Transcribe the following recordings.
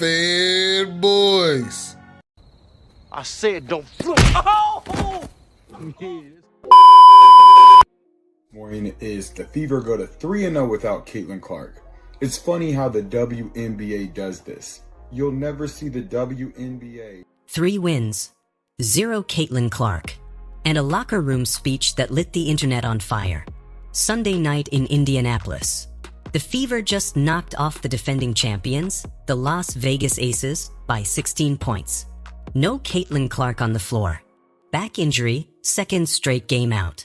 Fanboys. I said don't flip. Oh! Morning is the Fever go to 3-0 without Caitlin Clark. It's funny how the WNBA does this. You'll never see the WNBA. 3 wins, 0 Caitlin Clark, and a locker room speech that lit the internet on fire. Sunday night in Indianapolis. The Fever just knocked off the defending champions, the Las Vegas Aces, by 16 points. No Caitlin Clark on the floor. Back injury, second straight game out.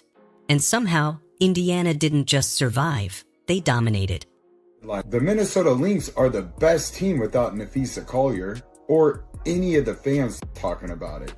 And somehow, Indiana didn't just survive, they dominated. The Minnesota Lynx are the best team without Nafisa Collier, or any of the fans talking about it.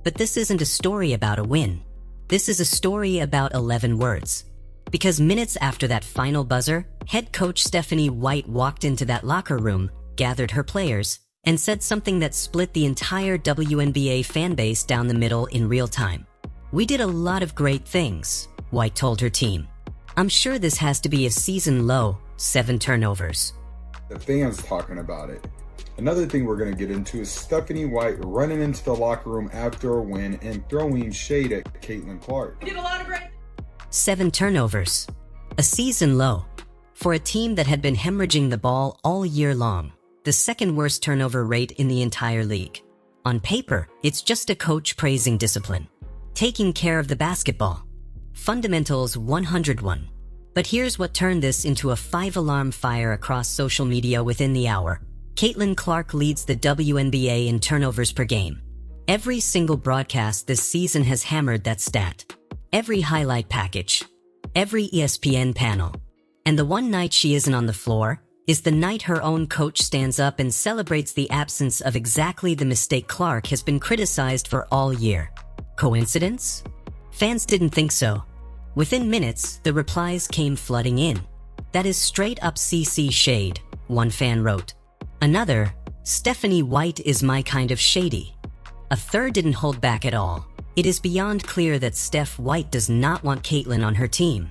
But this isn't a story about a win. This is a story about 11 words. Because minutes after that final buzzer, head coach Stephanie White walked into that locker room, gathered her players, and said something that split the entire WNBA fanbase down the middle in real time. "We did a lot of great things," White told her team. "I'm sure this has to be a season low, 7 turnovers. The fans talking about it. Another thing we're going to get into is Stephanie White running into the locker room after a win and throwing shade at Caitlin Clark. We did a lot of great 7 turnovers. A season low. For a team that had been hemorrhaging the ball all year long, the second worst turnover rate in the entire league. On paper, it's just a coach praising discipline. Taking care of the basketball. Fundamentals 101. But here's what turned this into a 5-alarm fire across social media within the hour. Caitlin Clark leads the WNBA in turnovers per game. Every single broadcast this season has hammered that stat. Every highlight package. Every ESPN panel. And the one night she isn't on the floor is the night her own coach stands up and celebrates the absence of exactly the mistake Clark has been criticized for all year. Coincidence? Fans didn't think so. Within minutes, the replies came flooding in. "That is straight up CC shade," one fan wrote. Another, "Stephanie White is my kind of shady." A third didn't hold back at all. It is beyond clear that Steph White does not want Caitlin on her team.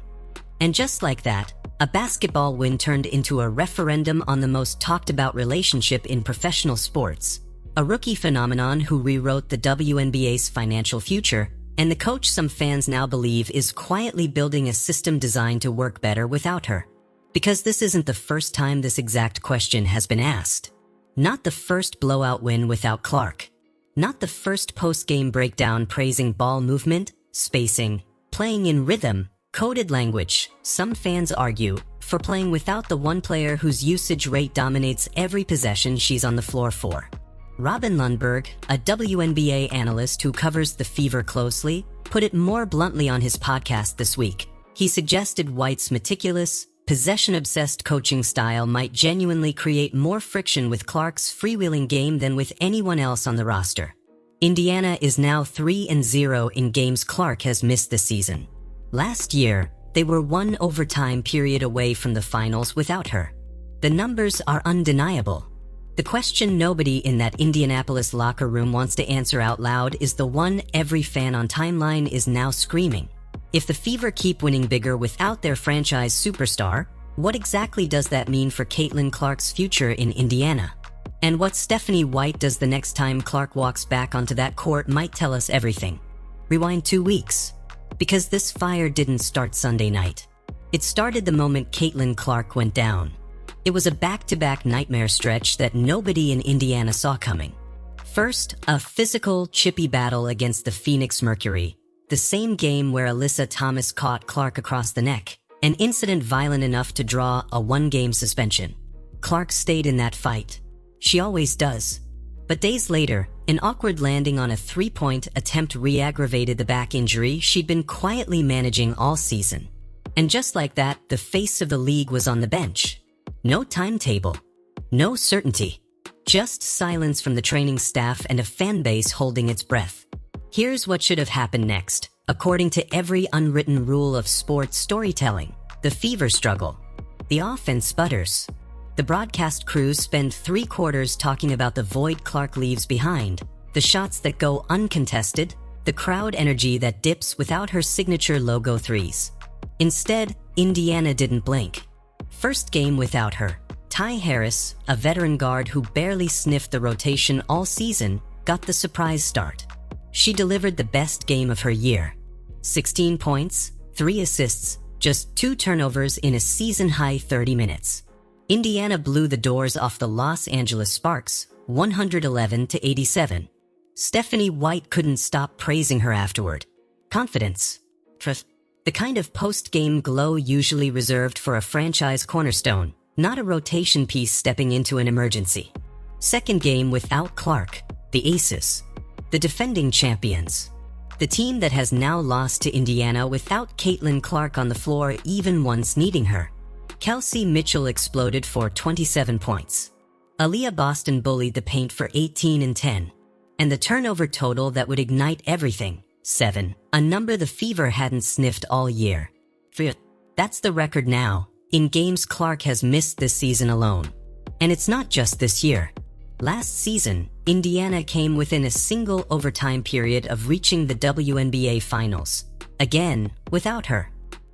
And just like that, a basketball win turned into a referendum on the most talked about relationship in professional sports. A rookie phenomenon who rewrote the WNBA's financial future, and the coach some fans now believe is quietly building a system designed to work better without her. Because this isn't the first time this exact question has been asked. Not the first blowout win without Clark. Not the first post-game breakdown praising ball movement, spacing, playing in rhythm, coded language, some fans argue, for playing without the one player whose usage rate dominates every possession she's on the floor for. Robin Lundberg, a WNBA analyst who covers the Fever closely, put it more bluntly on his podcast this week. He suggested White's meticulous, possession-obsessed coaching style might genuinely create more friction with Clark's freewheeling game than with anyone else on the roster. Indiana is now 3-0 in games Clark has missed this season. Last year, they were 1 overtime period away from the finals without her. The numbers are undeniable. The question nobody in that Indianapolis locker room wants to answer out loud is the one every fan on timeline is now screaming. If the Fever keep winning bigger without their franchise superstar, what exactly does that mean for Caitlin Clark's future in Indiana? And what Stephanie White does the next time Clark walks back onto that court might tell us everything. Rewind 2 weeks. Because this fire didn't start Sunday night. It started the moment Caitlin Clark went down. It was a back-to-back nightmare stretch that nobody in Indiana saw coming. First, a physical, chippy battle against the Phoenix Mercury. The same game where Alyssa Thomas caught Clark across the neck, an incident violent enough to draw a 1-game suspension. Clark stayed in that fight. She always does. But days later, an awkward landing on a 3-point attempt re-aggravated the back injury she'd been quietly managing all season. And just like that, the face of the league was on the bench. No timetable. No certainty. Just silence from the training staff and a fan base holding its breath. Here's what should have happened next. According to every unwritten rule of sports storytelling, the Fever struggle. The offense sputters. The broadcast crews spend 3 quarters talking about the void Clark leaves behind, the shots that go uncontested, the crowd energy that dips without her signature logo threes. Instead, Indiana didn't blink. First game without her. Ty Harris, a veteran guard who barely sniffed the rotation all season, got the surprise start. She delivered the best game of her year. 16 points, 3 assists, just 2 turnovers in a season-high 30 minutes. Indiana blew the doors off the Los Angeles Sparks, 111-87. Stephanie White couldn't stop praising her afterward. Confidence. Trust. The kind of post-game glow usually reserved for a franchise cornerstone, not a rotation piece stepping into an emergency. Second game without Clark, the Aces. The defending champions. The team that has now lost to Indiana without Caitlin Clark on the floor even once needing her. Kelsey Mitchell exploded for 27 points. Aaliyah Boston bullied the paint for 18 and 10. And the turnover total that would ignite everything, 7, a number the Fever hadn't sniffed all year. That's the record now, in games Clark has missed this season alone. And it's not just this year. Last season, Indiana came within a single overtime period of reaching the WNBA Finals. Again, without her.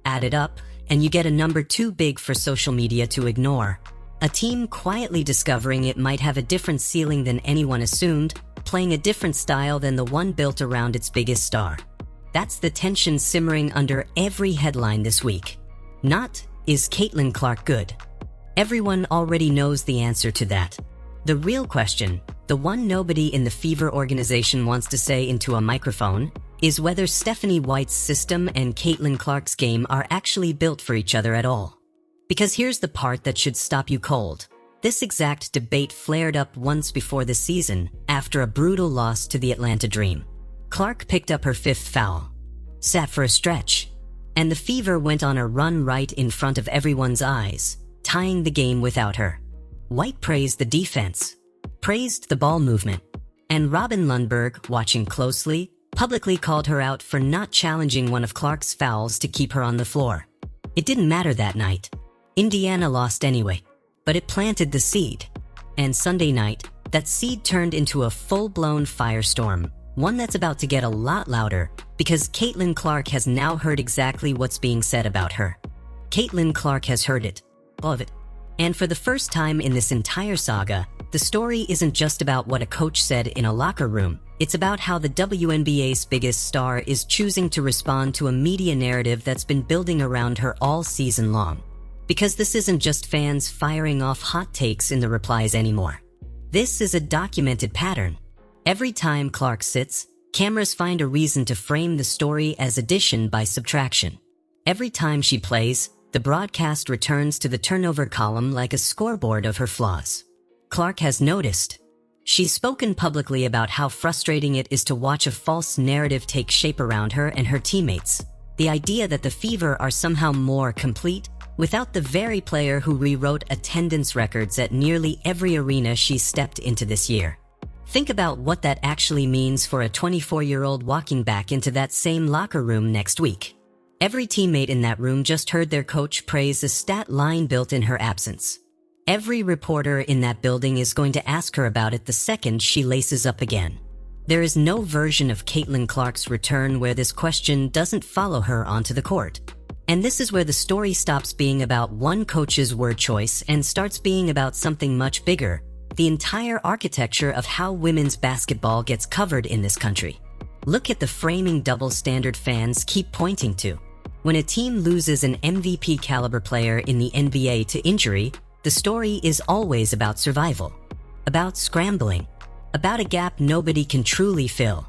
Add it up, and you get a number too big for social media to ignore. A team quietly discovering it might have a different ceiling than anyone assumed, playing a different style than the one built around its biggest star. That's the tension simmering under every headline this week. Not, is Caitlin Clark good? Everyone already knows the answer to that. The real question, the one nobody in the Fever organization wants to say into a microphone, is whether Stephanie White's system and Caitlin Clark's game are actually built for each other at all. Because here's the part that should stop you cold. This exact debate flared up once before the season, after a brutal loss to the Atlanta Dream. Clark picked up her 5th foul, sat for a stretch, and the Fever went on a run right in front of everyone's eyes, tying the game without her. White praised the defense, praised the ball movement, and Robin Lundberg, watching closely, publicly called her out for not challenging one of Clark's fouls to keep her on the floor. It didn't matter that night. Indiana lost anyway, but it planted the seed. And Sunday night, that seed turned into a full-blown firestorm, one that's about to get a lot louder, because Caitlin Clark has now heard exactly what's being said about her. Caitlin Clark has heard it. All of it. And for the first time in this entire saga, the story isn't just about what a coach said in a locker room. It's about how the WNBA's biggest star is choosing to respond to a media narrative that's been building around her all season long. Because this isn't just fans firing off hot takes in the replies anymore. This is a documented pattern. Every time Clark sits, cameras find a reason to frame the story as addition by subtraction. Every time she plays, the broadcast returns to the turnover column like a scoreboard of her flaws. Clark has noticed. She's spoken publicly about how frustrating it is to watch a false narrative take shape around her and her teammates. The idea that the Fever are somehow more complete without the very player who rewrote attendance records at nearly every arena she stepped into this year. Think about what that actually means for a 24-year-old walking back into that same locker room next week. Every teammate in that room just heard their coach praise a stat line built in her absence. Every reporter in that building is going to ask her about it the second she laces up again. There is no version of Caitlin Clark's return where this question doesn't follow her onto the court. And this is where the story stops being about one coach's word choice and starts being about something much bigger, the entire architecture of how women's basketball gets covered in this country. Look at the framing double standard fans keep pointing to. When a team loses an MVP caliber player in the NBA to injury, the story is always about survival, about scrambling, about a gap nobody can truly fill.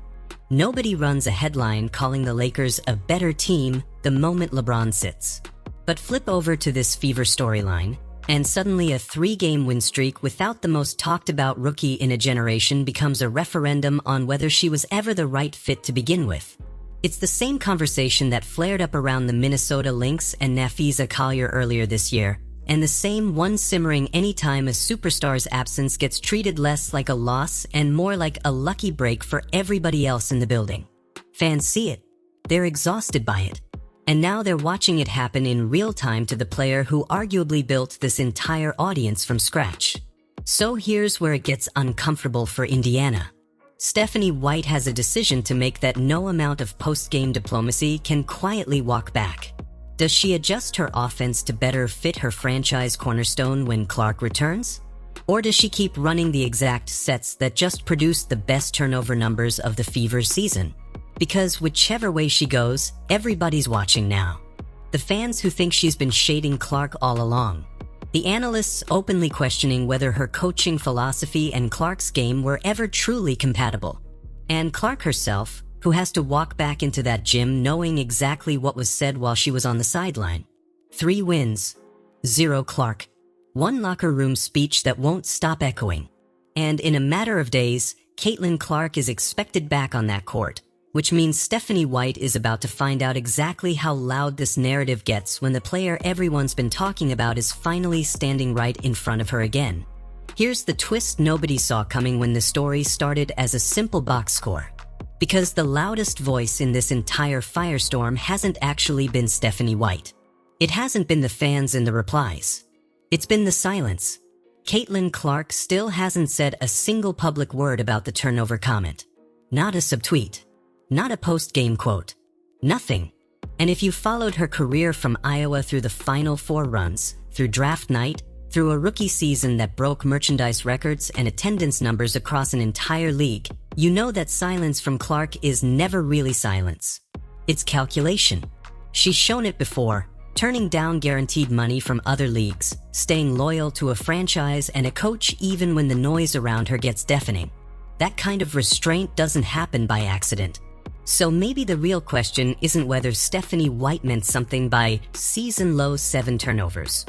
Nobody runs a headline calling the Lakers a better team the moment LeBron sits. But flip over to this Fever storyline, and suddenly a 3-game win streak without the most talked about rookie in a generation becomes a referendum on whether she was ever the right fit to begin with. It's the same conversation that flared up around the Minnesota Lynx and Nafisa Collier earlier this year, and the same one simmering anytime a superstar's absence gets treated less like a loss and more like a lucky break for everybody else in the building. Fans see it. They're exhausted by it. And now they're watching it happen in real time to the player who arguably built this entire audience from scratch. So here's where it gets uncomfortable for Indiana. Stephanie White has a decision to make that no amount of post-game diplomacy can quietly walk back. Does she adjust her offense to better fit her franchise cornerstone when Clark returns? Or does she keep running the exact sets that just produced the best turnover numbers of the Fever season? Because whichever way she goes, everybody's watching now. The fans who think she's been shading Clark all along. The analysts openly questioning whether her coaching philosophy and Clark's game were ever truly compatible. And Clark herself, who has to walk back into that gym knowing exactly what was said while she was on the sideline. 3 wins, 0 Clark. 1 locker room speech that won't stop echoing. And in a matter of days, Caitlin Clark is expected back on that court, which means Stephanie White is about to find out exactly how loud this narrative gets when the player everyone's been talking about is finally standing right in front of her again. Here's the twist nobody saw coming when the story started as a simple box score. Because the loudest voice in this entire firestorm hasn't actually been Stephanie White. It hasn't been the fans in the replies. It's been the silence. Caitlin Clark still hasn't said a single public word about the turnover comment. Not a subtweet. Not a post-game quote. Nothing. And if you followed her career from Iowa through the Final Four runs, through draft night, through a rookie season that broke merchandise records and attendance numbers across an entire league, you know that silence from Clark is never really silence. It's calculation. She's shown it before, turning down guaranteed money from other leagues, staying loyal to a franchise and a coach even when the noise around her gets deafening. That kind of restraint doesn't happen by accident. So maybe the real question isn't whether Stephanie White meant something by season-low 7 turnovers.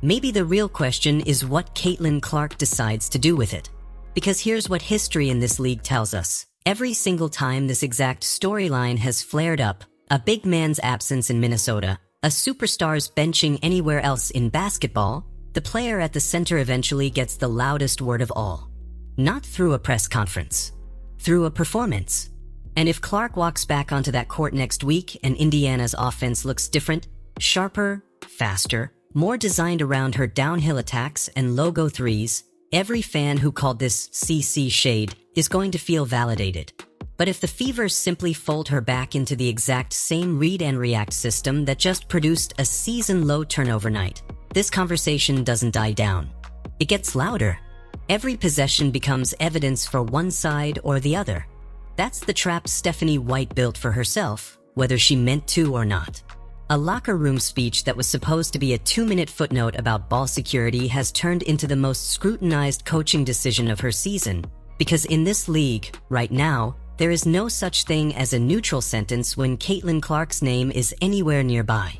Maybe the real question is what Caitlin Clark decides to do with it. Because here's what history in this league tells us. Every single time this exact storyline has flared up, a big man's absence in Minnesota, a superstar's benching anywhere else in basketball, the player at the center eventually gets the loudest word of all. Not through a press conference. Through a performance. And if Clark walks back onto that court next week and Indiana's offense looks different, sharper, faster, more designed around her downhill attacks and logo threes, every fan who called this CC shade is going to feel validated. But if the Fever simply fold her back into the exact same read and react system that just produced a season-low turnover night, this conversation doesn't die down. It gets louder. Every possession becomes evidence for one side or the other. That's the trap Stephanie White built for herself, whether she meant to or not. A locker room speech that was supposed to be a 2-minute footnote about ball security has turned into the most scrutinized coaching decision of her season, because in this league, right now, there is no such thing as a neutral sentence when Caitlin Clark's name is anywhere nearby.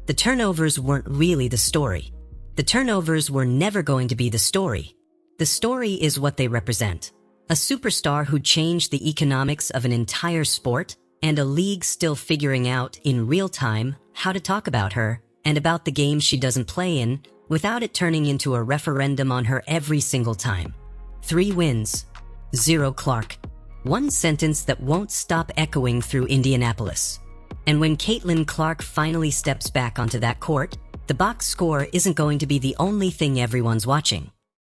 The turnovers weren't really the story. The turnovers were never going to be the story. The story is what they represent. A superstar who changed the economics of an entire sport, and a league still figuring out in real time how to talk about her and about the games she doesn't play in without it turning into a referendum on her every single time. 3 wins, 0 Clark. 1 sentence that won't stop echoing through Indianapolis. And when Caitlin Clark finally steps back onto that court, the box score isn't going to be the only thing everyone's watching.